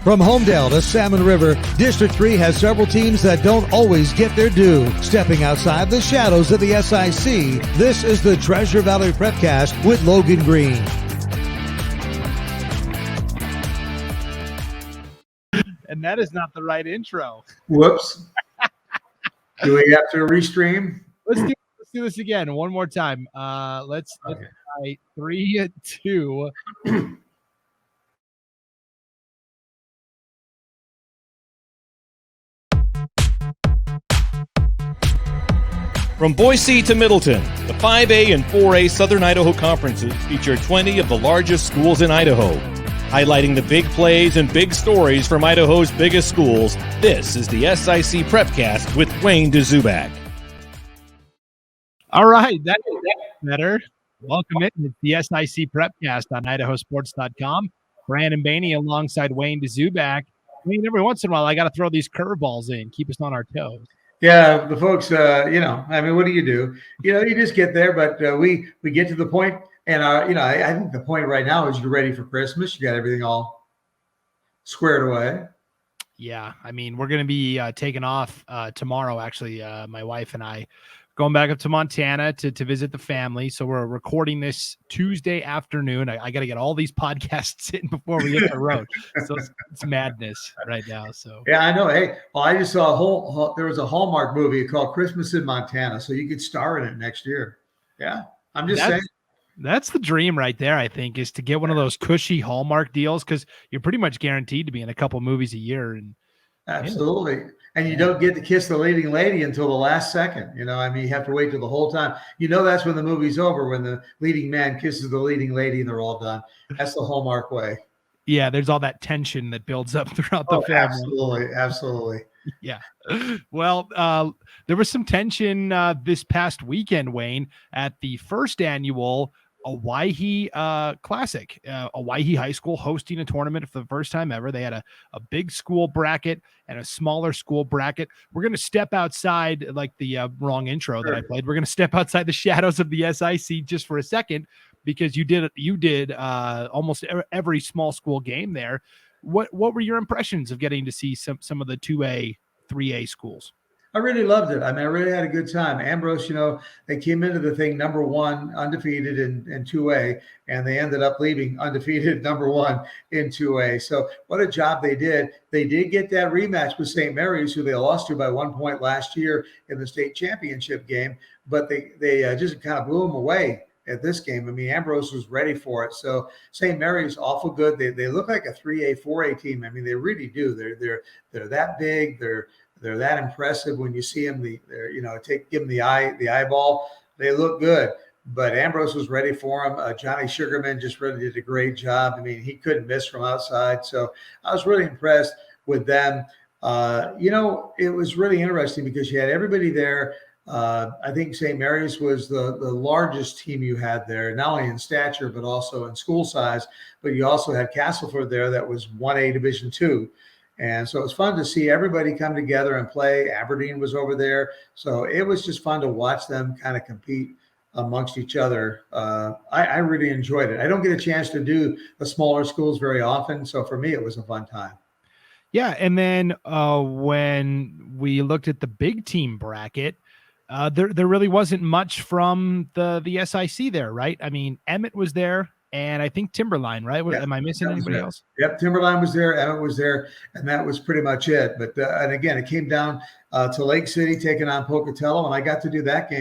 From Homedale to Salmon River, District 3 has several teams that don't always get their due. Stepping outside the shadows of the SIC, this is the Treasure Valley Prepcast with Logan Green. And that is not the right intro. Whoops. Do we have to restream? Let's do this again one more time. Let's try 3, 2. From Boise to Middleton, the 5A and 4A Southern Idaho Conferences feature 20 of the largest schools in Idaho. Highlighting the big plays and big stories from Idaho's biggest schools, this is the SIC Prepcast with Wayne Dzubak. All right, that's better. Welcome in to the SIC Prepcast on IdahoSports.com. Brandon Baney alongside Wayne Dzubak. Wayne, every once in a while, I got to throw these curveballs in, keep us on our toes. Yeah, the folks, what do? You just get there, but we get to the point, and I think the point right now is you're ready for Christmas. You got everything all squared away. Yeah, I mean, we're going to be taking off tomorrow, actually, my wife and I, going back up to Montana to visit the family. So we're recording this Tuesday afternoon. I got to get all these podcasts in before we hit the road. So it's madness right now. So yeah, I know. Hey, well, I just saw there was a Hallmark movie called Christmas in Montana. So you could star in it next year. Yeah, I'm just saying. That's the dream right there, I think, is to get one of those cushy Hallmark deals because you're pretty much guaranteed to be in a couple movies a year. And absolutely. Yeah. And you don't get to kiss the leading lady until the last second. You have to wait till the whole time. That's when the movie's over, when the leading man kisses the leading lady and they're all done. That's the Hallmark way. Yeah, there's all that tension that builds up throughout the film. Absolutely. Yeah. Well, there was some tension this past weekend, Wayne, at the first annual Owyhee Classic. Owyhee High School hosting a tournament for the first time ever. They had a big school bracket and a smaller school bracket. We're going to step outside, like the wrong intro that I played. We're going to step outside the shadows of the SIC just for a second, because you did almost every small school game there. What were your impressions of getting to see some of the 2A, 3A schools? I really loved it. I really had a good time. Ambrose, they came into the thing number 1, undefeated in 2A, and they ended up leaving undefeated number 1 in 2A. So what a job they did. They did get that rematch with St. Mary's, who they lost to by 1 point last year in the state championship game, but they just kind of blew them away at this game. Ambrose was ready for it. So St. Mary's awful good. They look like a 3A, 4A team. They really do. They're that big. They're that impressive when you see them. Give them the eyeball. They look good. But Ambrose was ready for him. Johnny Sugarman just really did a great job. He couldn't miss from outside. So I was really impressed with them. It was really interesting because you had everybody there. I think St. Mary's was the largest team you had there, not only in stature, but also in school size. But you also had Castleford there that was 1A Division II. And so it was fun to see everybody come together and play. Aberdeen was over there. So it was just fun to watch them kind of compete amongst each other. I really enjoyed it. I don't get a chance to do the smaller schools very often. So for me, it was a fun time. Yeah. And then when we looked at the big team bracket, there really wasn't much from the SIC there, right? Emmett was there, and I think Timberline, right? Yeah, am I missing anybody else? Yep, Timberline was there, Emmett was there, and that was pretty much it. But and again, it came down to Lake City taking on Pocatello, and I got to do that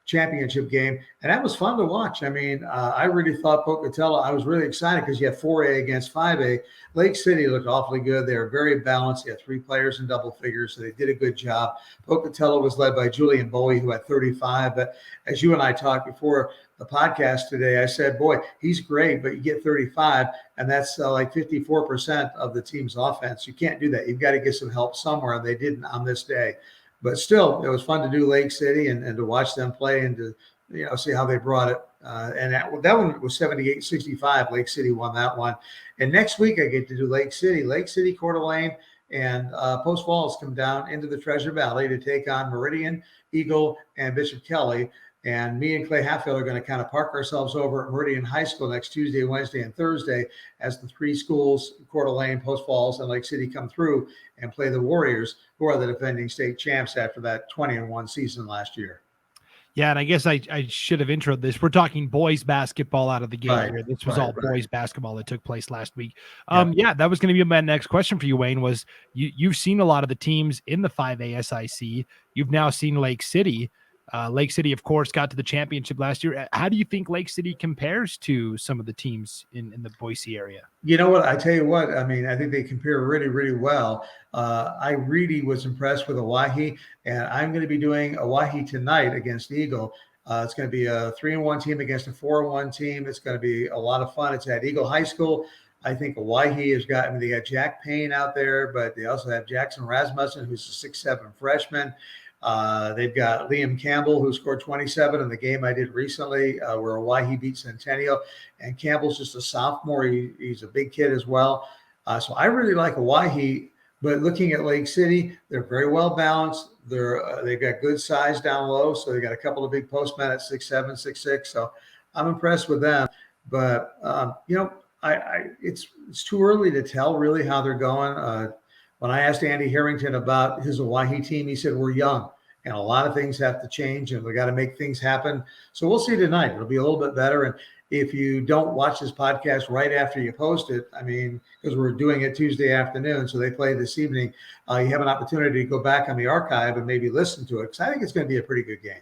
championship game, and that was fun to watch. I really thought Pocatello, I was really excited because you had 4A against 5A. Lake City looked awfully good. They were very balanced. They had 3 players in double figures, so they did a good job. Pocatello was led by Julian Bowie, who had 35. But as you and I talked before the podcast today, I said, boy, he's great, but you get 35, and that's like 54% of the team's offense. You can't do that. You've got to get some help somewhere, and they didn't on this day. But still, it was fun to do Lake City and to watch them play and to see how they brought it. And that one was 78-65. Lake City won that one. And next week I get to do Lake City, Coeur d'Alene, and Post Falls come down into the Treasure Valley to take on Meridian, Eagle, and Bishop Kelly. And me and Clay Hatfield are going to kind of park ourselves over at Meridian High School next Tuesday, Wednesday, and Thursday as the three schools, Coeur d'Alene, Post Falls, and Lake City, come through and play the Warriors, who are the defending state champs after that 20-1 season last year. Yeah, and I guess I should have introed this. We're talking boys basketball out of the gate here. This was all boys basketball that took place last week. Yeah, that was going to be my next question for you, Wayne, was you've seen a lot of the teams in the 5A SIC. You've now seen Lake City. Lake City, of course, got to the championship last year. How do you think Lake City compares to some of the teams in the Boise area? You know what? I tell you what, I mean, I think they compare really, really well. I really was impressed with Owyhee, and I'm going to be doing Owyhee tonight against Eagle. It's going to be a 3-1 team against a 4-1 team. It's going to be a lot of fun. It's at Eagle High School. I think Owyhee has got, they got Jack Payne out there, but they also have Jackson Rasmussen, who's a 6'7" freshman. They've got Liam Campbell, who scored 27 in the game I did recently, where Owyhee beat Centennial. And Campbell's just a sophomore. He's a big kid as well. So I really like Owyhee. But looking at Lake City, they're very well balanced. They've got good size down low. So they got a couple of big postmen at 6'7", 6'6". So I'm impressed with them. But it's too early to tell really how they're going. When I asked Andy Harrington about his Owyhee team, he said, we're young and a lot of things have to change and we got to make things happen. So we'll see tonight. It'll be a little bit better. And if you don't watch this podcast right after you post it, because we're doing it Tuesday afternoon, so they play this evening, you have an opportunity to go back on the archive and maybe listen to it, because I think it's going to be a pretty good game.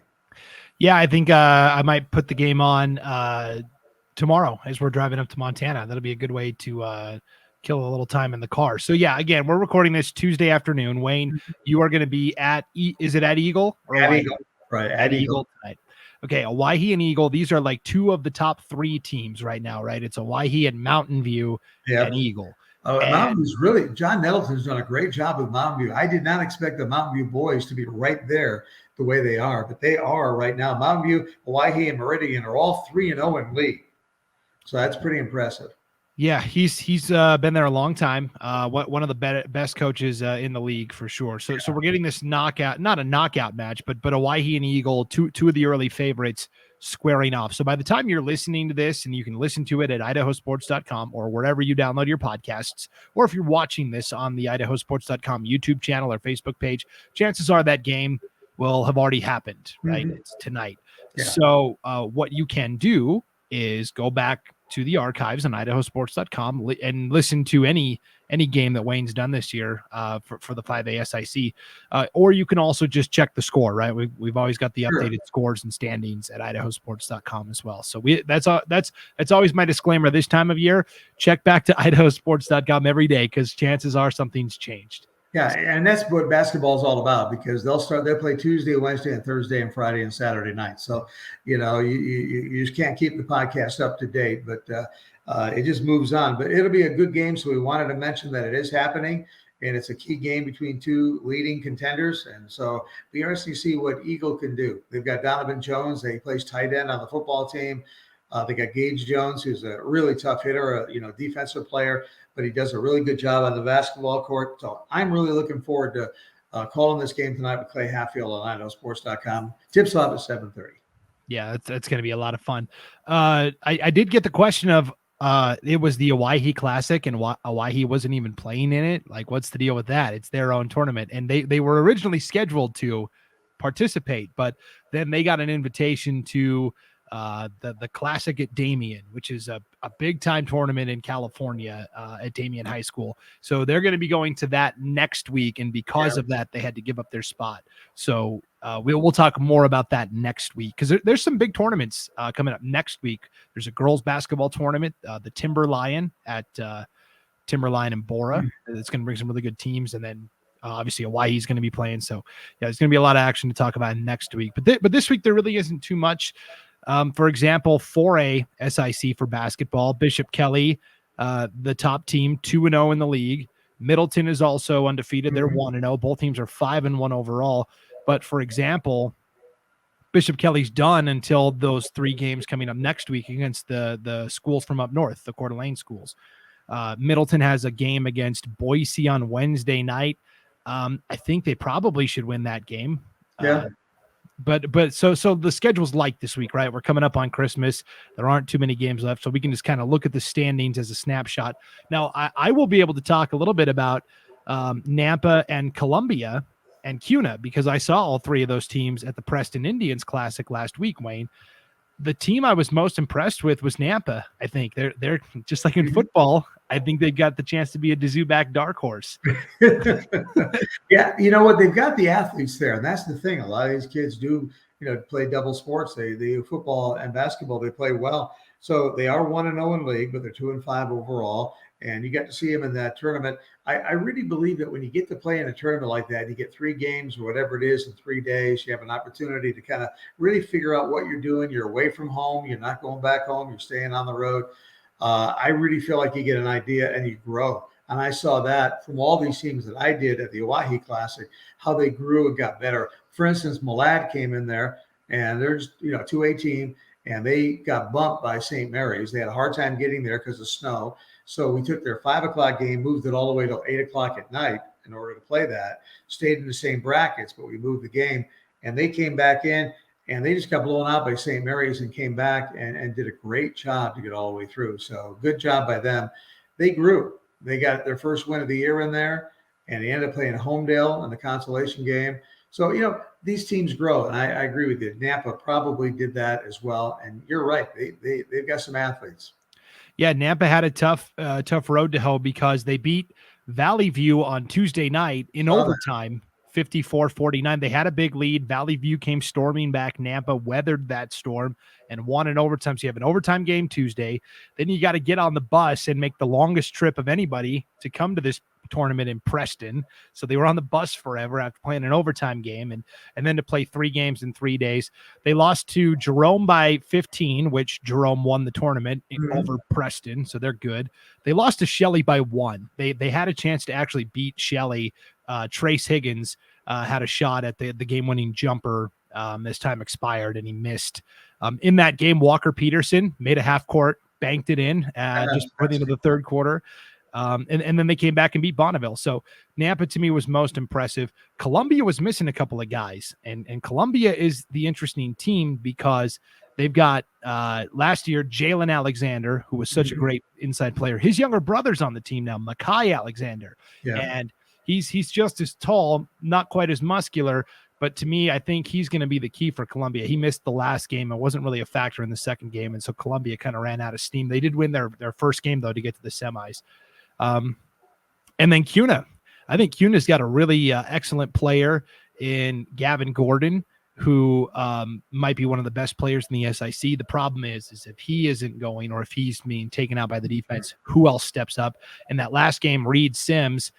Yeah, I think I might put the game on tomorrow as we're driving up to Montana. That'll be a good way to kill a little time in the car. So yeah, again, we're recording this Tuesday afternoon. Wayne, you are going to be at, is it at Eagle? Or at Eagle, right? At Eagle tonight. Okay, Owyhee and Eagle, these are like two of the top three teams right now, right? It's Owyhee and Mountain View and Eagle. Mountain View's really, John Nettleton's done a great job with Mountain View. I did not expect the Mountain View boys to be right there the way they are, but they are right now. Mountain View, Owyhee, and Meridian are all 3-0 in league. So that's pretty impressive. Yeah, he's been there a long time. One of the best coaches in the league for sure. So we're getting this knockout, not a knockout match, but Owyhee and Eagle, two of the early favorites squaring off. So by the time you're listening to this, and you can listen to it at IdahoSports.com or wherever you download your podcasts, or if you're watching this on the IdahoSports.com YouTube channel or Facebook page, chances are that game will have already happened, right? Mm-hmm. It's tonight. Yeah. So what you can do is go back to the archives on IdahoSports.com and listen to any game that Wayne's done this year for the 5A SIC. Or you can also just check the score, right? We've always got the updated scores and standings at IdahoSports.com as well. So that's always my disclaimer this time of year. Check back to IdahoSports.com every day, because chances are something's changed. Yeah, and that's what basketball is all about, because they'll play Tuesday, Wednesday, and Thursday, and Friday, and Saturday night. So, you just can't keep the podcast up to date, but it just moves on. But it'll be a good game, so we wanted to mention that it is happening, and it's a key game between two leading contenders. And so it'll be interesting to see what Eagle can do. They've got Donovan Jones. He plays tight end on the football team. They got Gage Jones, who's a really tough hitter, defensive player, but he does a really good job on the basketball court. So I'm really looking forward to calling this game tonight with Clay Hatfield on IdahoSports.com. Tips off at 7:30. Yeah, that's going to be a lot of fun. I did get the question of it was the Owyhee Classic, and Owyhee wasn't even playing in it. Like, what's the deal with that? It's their own tournament, and they were originally scheduled to participate, but then they got an invitation to the Classic at Damien, which is a big time tournament in California at Damien High School. So they're going to be going to that next week, and because of that, they had to give up their spot. So we'll talk more about that next week, because there's some big tournaments coming up next week. There's a girls basketball tournament, the Timberlion at Timberlion and Bora. It's going to bring some really good teams, and then obviously Owyhee is going to be playing. So yeah, there's going to be a lot of action to talk about next week. But this week there really isn't too much. For example, 4A SIC for basketball, Bishop Kelly, the top team, 2-0 in the league. Middleton is also undefeated. They're 1-0. Both teams are 5-1 overall. But for example, Bishop Kelly's done until those 3 games coming up next week against the schools from up north, the Coeur d'Alene schools. Middleton has a game against Boise on Wednesday night. I think they probably should win that game. But so the schedule's light this week, right? We're coming up on Christmas. There aren't too many games left, so we can just kind of look at the standings as a snapshot. Now, I will be able to talk a little bit about Nampa and Columbia and CUNA, because I saw all three of those teams at the Preston Indians Classic last week, Wayne. The team I was most impressed with was Nampa. I think they're just like in football. I think they've got the chance to be a Dzubak dark horse. Yeah, you know what? They've got the athletes there, and that's the thing. A lot of these kids do, play double sports. They do football and basketball. They play well, so they are 1-0 in league, but they're 2-5 overall. And you got to see them in that tournament. I really believe that when you get to play in a tournament like that, you get 3 games or whatever it is in 3 days. You have an opportunity to kind of really figure out what you're doing. You're away from home. You're not going back home. You're staying on the road. I really feel like you get an idea and you grow. And I saw that from all these teams that I did at the Owyhee Classic, how they grew and got better. For instance, Malad came in there, and there's 2A team, and they got bumped by St. Mary's. They had a hard time getting there because of snow. So we took their 5 o'clock game, moved it all the way till 8 o'clock at night in order to play that. Stayed in the same brackets, but we moved the game, and they came back in. And they just got blown out by St. Mary's and came back and did a great job to get all the way through. So good job by them. They grew. They got their first win of the year in there, and they ended up playing Homedale in the consolation game. So, these teams grow, and I agree with you. Nampa probably did that as well. And you're right. They've got some athletes. Yeah, Nampa had a tough road to hoe because they beat Valley View on Tuesday night in overtime. 54-49. They had a big lead. Valley View came storming back. Nampa weathered that storm and won in overtime. So you have an overtime game Tuesday. Then you got to get on the bus and make the longest trip of anybody to come to this tournament in Preston. So they were on the bus forever after playing an overtime game and then to play 3 games in 3 days. They lost to Jerome by 15, which Jerome won the tournament over Preston. So they're good. They lost to Shelley by 1. They had a chance to actually beat Shelley. Trace Higgins had a shot at the game-winning jumper as time expired, and he missed. In that game, Walker Peterson made a half-court, banked it in just before the end of the third quarter. And then they came back and beat Bonneville. So Nampa, to me, was most impressive. Columbia was missing a couple of guys, and Columbia is the interesting team because they've got last year Jalen Alexander, who was such a great inside player. His younger brother's on the team now, Makai Alexander. Yeah. And he's just as tall, not quite as muscular, but to me, I think he's going to be the key for Columbia. He missed the last game and wasn't really a factor in the second game, and so Columbia kind of ran out of steam. They did win their first game, though, to get to the semis. And then CUNA. I think CUNA's got a really excellent player in Gavin Gordon, who might be one of the best players in the SIC. The problem is if he isn't going or if he's being taken out by the defense, who else steps up? In that last game, Reed Sims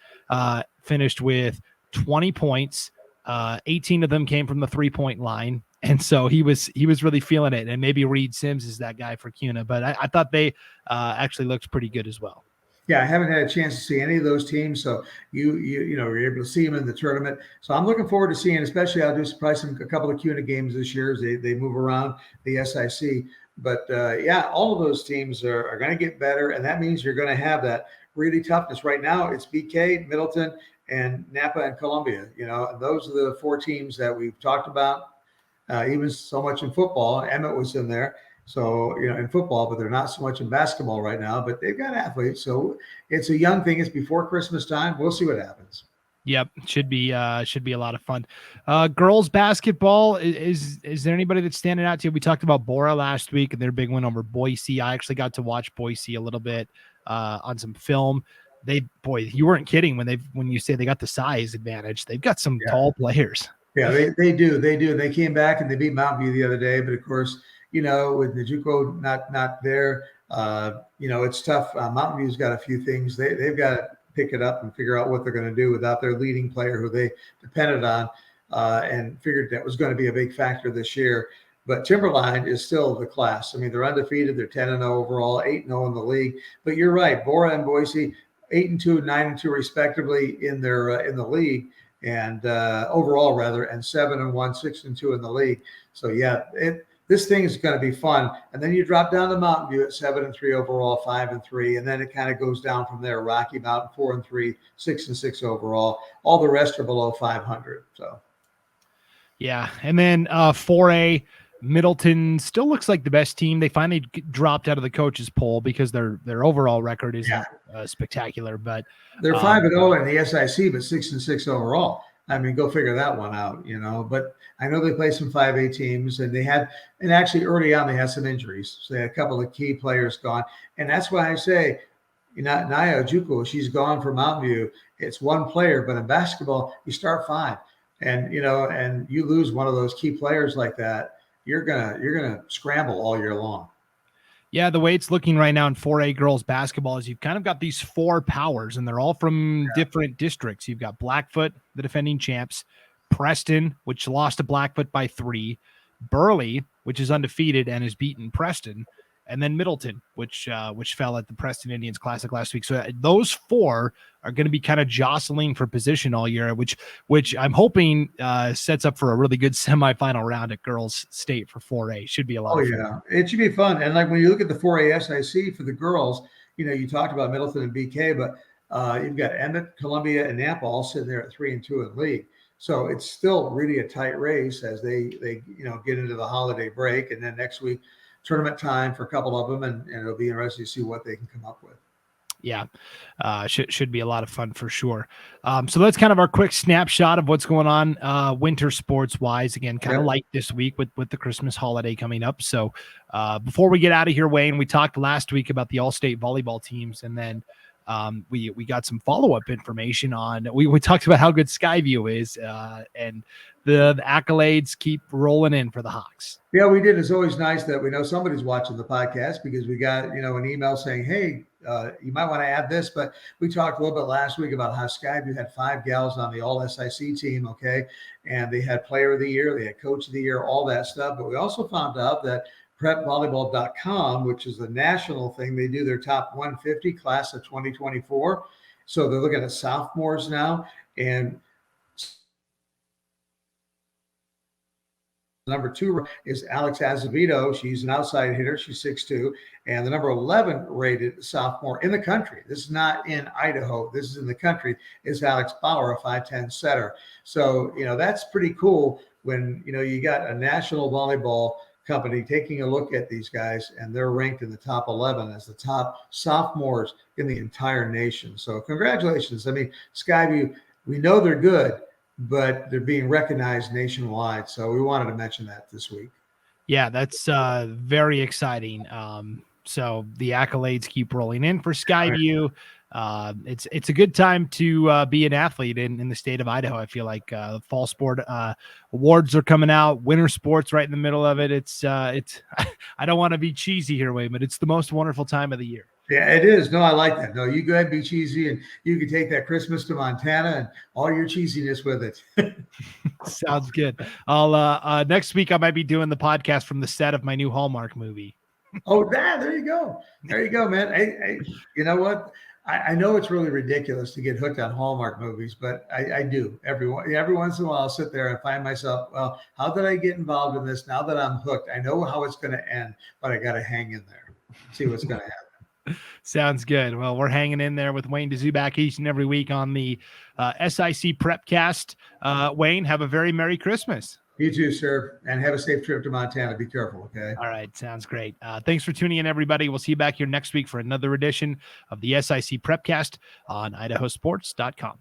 finished with 20 points. 18 of them came from the 3-point line. And so he was really feeling it. And maybe Reed Sims is that guy for CUNA. But I thought they actually looked pretty good as well. Yeah, I haven't had a chance to see any of those teams, so you're able to see them in the tournament. So I'm looking forward to seeing, especially I'll do a couple of CUNA games this year as they move around the SIC. But all of those teams are going to get better, and that means you're going to have that really toughness. Right now, it's BK, Middleton, and Nampa and Columbia. And those are the 4 teams that we've talked about. Even so much in football, Emmett was in there. So, in football, but they're not so much in basketball right now, but they've got athletes. So it's a young thing. It's before Christmas time. We'll see what happens. Yep. Should be a lot of fun. Girls basketball. Is there anybody that's standing out to you? We talked about Bora last week and their big win over Boise. I actually got to watch Boise a little bit on some film. You weren't kidding when you say they got the size advantage. They've got some tall players. Yeah, they do. They came back and they beat Mountain View the other day, but of course, with Najuko not there, it's tough. Mountain View's got a few things. They've got to pick it up and figure out what they're going to do without their leading player who they depended on and figured that was going to be a big factor this year. But Timberline is still the class. I mean, they're undefeated. They're 10-0 overall, 8-0 in the league. But you're right, Bora and Boise, 8-2, 9-2 respectively in the league. And overall, rather, and 7-1, 6-2 in the league. So this thing is going to be fun. And then you drop down to Mountain View at 7-3 overall, 5-3, and then it kind of goes down from there. Rocky Mountain 4-3, 6-6 overall. All the rest are below 500. So. Yeah. And then 4A, Middleton still looks like the best team. They finally dropped out of the coaches poll because their overall record isn't spectacular, but they're 5-0 in the SIC, but 6-6 overall. I mean, go figure that one out, But I know they play some 5A teams, and actually early on they had some injuries, so they had a couple of key players gone, and that's why I say, Naya Ojukwu, she's gone from Mountain View. It's one player, but in basketball you start 5, and and you lose one of those key players like that, you're gonna scramble all year long. Yeah, the way it's looking right now in 4A girls basketball is you've kind of got these 4 powers, and they're all from different districts. You've got Blackfoot, the defending champs, Preston, which lost to Blackfoot by 3, Burley, which is undefeated and has beaten Preston, and then Middleton, which fell at the Preston Indians Classic last week. So those 4 are going to be kind of jostling for position all year, which I'm hoping sets up for a really good semifinal round at girls state for 4A. Should be a lot of fun. Yeah, it should be fun. And like when you look at the 4A SIC for the girls, you talked about Middleton and BK, but you've got Emmett, Columbia, and Nampa all sitting there at 3-2 in league. So it's still really a tight race as they get into the holiday break, and then next week tournament time for a couple of them, and it'll be interesting to see what they can come up with. Yeah, should be a lot of fun for sure. So that's kind of our quick snapshot of what's going on winter sports wise. Again, kind of like this week with the Christmas holiday coming up. So before we get out of here, Wayne, we talked last week about the all-state volleyball teams, and then we got some follow-up information on. We talked about how good Skyview is, and the accolades keep rolling in for the Hawks. Yeah, we did. It's always nice that we know somebody's watching the podcast, because we got an email saying, hey, you might want to add this. But we talked a little bit last week about how Skyview had 5 gals on the all SIC team, okay, and they had player of the year, they had coach of the year, all that stuff. But we also found out that Prepvolleyball.com, which is the national thing, they do their top 150 class of 2024. So they're looking at sophomores now, and number 2 is Alex Azevedo. She's an outside hitter. She's 6'2", and the number 11 rated sophomore in the country, this is not in Idaho, this is in the country, is Alex Bauer, a 5'10" setter. So that's pretty cool when you got a national volleyball company taking a look at these guys, and they're ranked in the top 11 as the top sophomores in the entire nation. So congratulations. I mean, Skyview, we know they're good, but they're being recognized nationwide. So we wanted to mention that this week. Yeah, that's very exciting. So the accolades keep rolling in for Skyview. It's a good time to be an athlete in the state of Idaho. I feel like fall sport awards are coming out, winter sports right in the middle of it. It's I don't want to be cheesy here, Wayne, but it's the most wonderful time of the year. Yeah, it is. No, I like that. No, you go ahead and be cheesy, and you can take that Christmas to Montana and all your cheesiness with it. Sounds good. I'll next week I might be doing the podcast from the set of my new Hallmark movie. Oh, there you go. There you go, man. Hey, you know what? I know it's really ridiculous to get hooked on Hallmark movies, but I do. Every once in a while I'll sit there and find myself, well, how did I get involved in this? Now that I'm hooked, I know how it's going to end, but I got to hang in there, see what's going to happen. Sounds good. Well, we're hanging in there with Wayne Dzubak each and every week on the SIC Prepcast. Wayne, have a very Merry Christmas. You too, sir. And have a safe trip to Montana. Be careful, okay? All right. Sounds great. Thanks for tuning in, everybody. We'll see you back here next week for another edition of the SIC Prepcast on IdahoSports.com.